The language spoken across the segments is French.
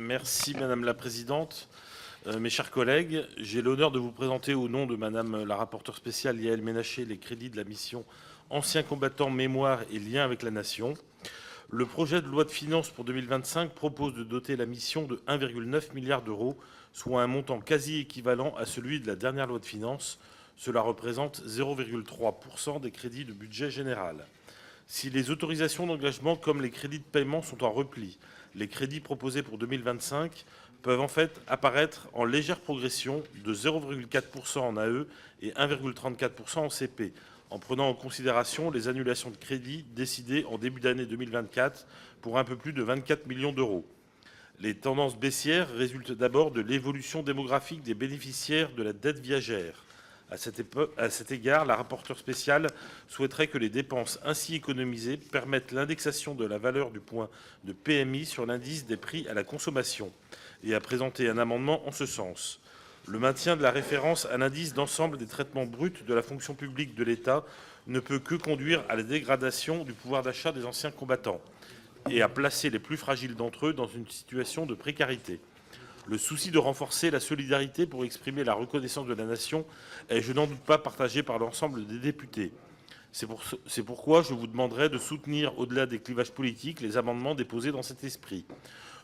Merci Madame la Présidente. Mes chers collègues, j'ai l'honneur de vous présenter au nom de Madame la rapporteure spéciale Yaël Ménaché les crédits de la mission Anciens combattants, mémoire et liens avec la nation. Le projet de loi de finances pour 2025 propose de doter la mission de 1,9 milliard d'euros, soit un montant quasi équivalent à celui de la dernière loi de finances. Cela représente 0,3% des crédits de budget général. Si les autorisations d'engagement comme les crédits de paiement sont en repli, les crédits proposés pour 2025 peuvent en fait apparaître en légère progression de 0,4% en AE et 1,34% en CP, en prenant en considération les annulations de crédits décidées en début d'année 2024 pour un peu plus de 24 millions d'euros. Les tendances baissières résultent d'abord de l'évolution démographique des bénéficiaires de la dette viagère. À cet égard, la rapporteure spéciale souhaiterait que les dépenses ainsi économisées permettent l'indexation de la valeur du point de PMI sur l'indice des prix à la consommation et a présenté un amendement en ce sens. Le maintien de la référence à l'indice d'ensemble des traitements bruts de la fonction publique de l'État ne peut que conduire à la dégradation du pouvoir d'achat des anciens combattants et à placer les plus fragiles d'entre eux dans une situation de précarité. Le souci de renforcer la solidarité pour exprimer la reconnaissance de la nation est, je n'en doute pas, partagé par l'ensemble des députés. C'est pourquoi je vous demanderai de soutenir, au-delà des clivages politiques, les amendements déposés dans cet esprit.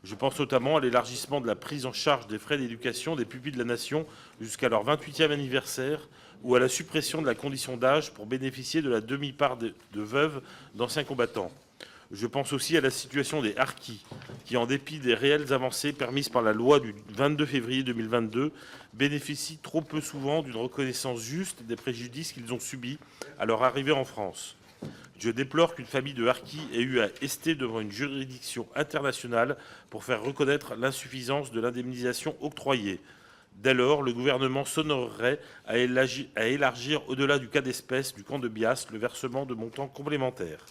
Je pense notamment à l'élargissement de la prise en charge des frais d'éducation des pupilles de la nation jusqu'à leur 28e anniversaire ou à la suppression de la condition d'âge pour bénéficier de la demi-part de veuves d'anciens combattants. Je pense aussi à la situation des harkis, qui, en dépit des réelles avancées permises par la loi du 22 février 2022, bénéficient trop peu souvent d'une reconnaissance juste des préjudices qu'ils ont subis à leur arrivée en France. Je déplore qu'une famille de harkis ait eu à ester devant une juridiction internationale pour faire reconnaître l'insuffisance de l'indemnisation octroyée. Dès lors, le gouvernement s'honorerait à élargir au-delà du cas d'espèce du camp de Bias le versement de montants complémentaires.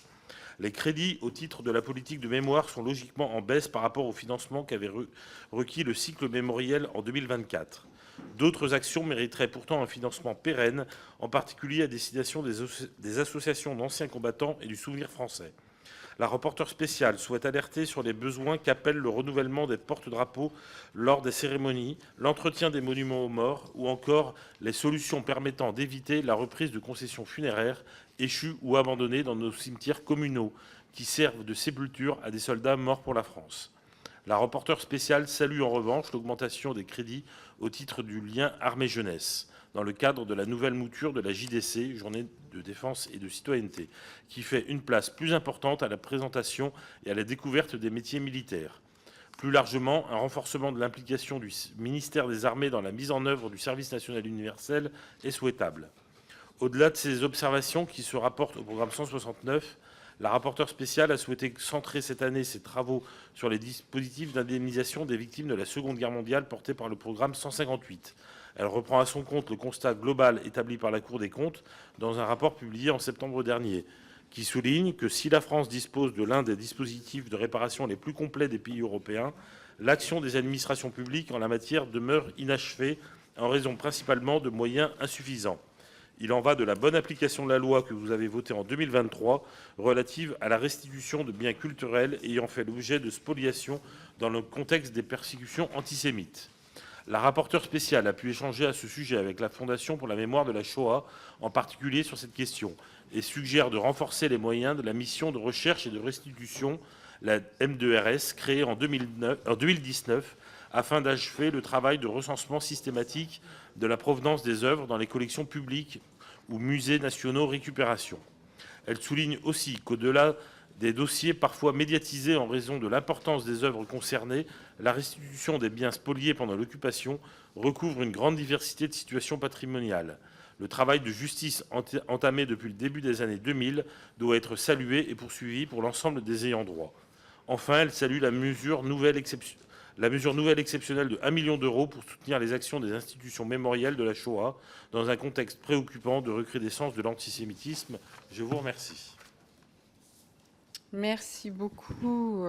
Les crédits au titre de la politique de mémoire sont logiquement en baisse par rapport au financement qu'avait requis le cycle mémoriel en 2024. D'autres actions mériteraient pourtant un financement pérenne, en particulier à destination des associations d'anciens combattants et du souvenir français. La rapporteure spéciale souhaite alerter sur les besoins qu'appellent le renouvellement des porte-drapeaux lors des cérémonies, l'entretien des monuments aux morts ou encore les solutions permettant d'éviter la reprise de concessions funéraires échues ou abandonnées dans nos cimetières communaux qui servent de sépulture à des soldats morts pour la France. La rapporteure spéciale salue en revanche l'augmentation des crédits au titre du lien armée-jeunesse, dans le cadre de la nouvelle mouture de la JDC, Journée de défense et de citoyenneté, qui fait une place plus importante à la présentation et à la découverte des métiers militaires. Plus largement, un renforcement de l'implication du ministère des Armées dans la mise en œuvre du service national universel est souhaitable. Au-delà de ces observations qui se rapportent au programme 169, la rapporteure spéciale a souhaité centrer cette année ses travaux sur les dispositifs d'indemnisation des victimes de la Seconde Guerre mondiale portés par le programme 158. Elle reprend à son compte le constat global établi par la Cour des comptes dans un rapport publié en septembre dernier, qui souligne que si la France dispose de l'un des dispositifs de réparation les plus complets des pays européens, l'action des administrations publiques en la matière demeure inachevée en raison principalement de moyens insuffisants. Il en va de la bonne application de la loi que vous avez votée en 2023 relative à la restitution de biens culturels ayant fait l'objet de spoliation dans le contexte des persécutions antisémites. La rapporteure spéciale a pu échanger à ce sujet avec la Fondation pour la mémoire de la Shoah, en particulier sur cette question, et suggère de renforcer les moyens de la mission de recherche et de restitution, la M2RS, créée en 2019, afin d'achever le travail de recensement systématique de la provenance des œuvres dans les collections publiques ou musées nationaux récupération. Elle souligne aussi qu'au-delà des dossiers parfois médiatisés en raison de l'importance des œuvres concernées, la restitution des biens spoliés pendant l'occupation recouvre une grande diversité de situations patrimoniales. Le travail de justice entamé depuis le début des années 2000 doit être salué et poursuivi pour l'ensemble des ayants droit. Enfin, elle salue la mesure nouvelle exceptionnelle de 1 million d'euros pour soutenir les actions des institutions mémorielles de la Shoah dans un contexte préoccupant de recrudescence de l'antisémitisme. Je vous remercie. Merci beaucoup.